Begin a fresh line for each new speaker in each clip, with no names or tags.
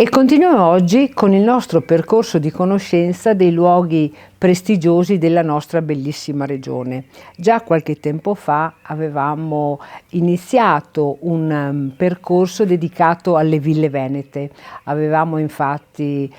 E continuiamo oggi con il nostro percorso di conoscenza dei luoghi prestigiosi della nostra bellissima regione. Già qualche tempo fa avevamo iniziato un percorso dedicato alle ville venete. Avevamo infatti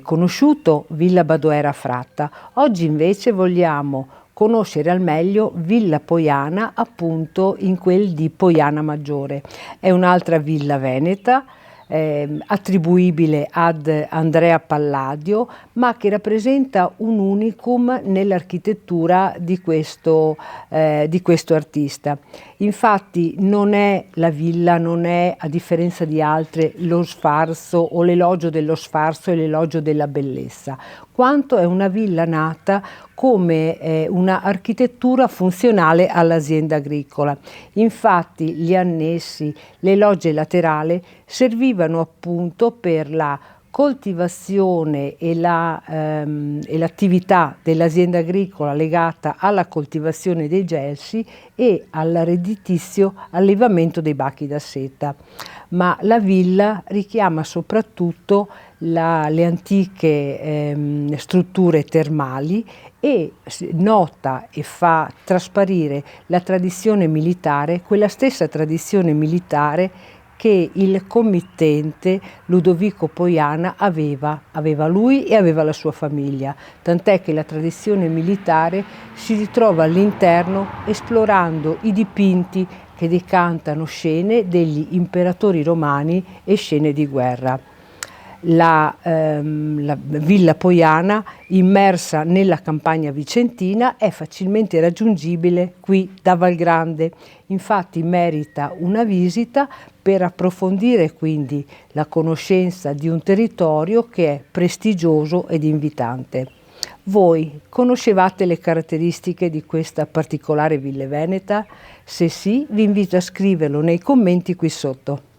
conosciuto Villa Badoera Fratta. Oggi invece vogliamo conoscere al meglio Villa Poiana, appunto in quel di Poiana Maggiore. È un'altra villa veneta, attribuibile ad Andrea Palladio, ma che rappresenta un unicum nell'architettura di questo artista. Infatti la villa non è, a differenza di altre, lo sfarzo o l'elogio dello sfarzo e l'elogio della bellezza, quanto è una villa nata come una architettura funzionale all'azienda agricola. Infatti gli annessi, le logge laterali servivano appunto per la coltivazione e l'attività dell'azienda agricola legata alla coltivazione dei gelsi e al redditizio allevamento dei bachi da seta. Ma la villa richiama soprattutto le antiche strutture termali e nota e fa trasparire la tradizione militare, quella stessa tradizione militare che il committente Ludovico Poiana aveva lui e aveva la sua famiglia, tant'è che la tradizione militare si ritrova all'interno esplorando i dipinti che decantano scene degli imperatori romani e scene di guerra. La Villa Poiana, immersa nella campagna vicentina, è facilmente raggiungibile qui da Valgrande. Infatti merita una visita per approfondire quindi la conoscenza di un territorio che è prestigioso ed invitante. Voi conoscevate le caratteristiche di questa particolare villa veneta? Se sì, vi invito a scriverlo nei commenti qui sotto.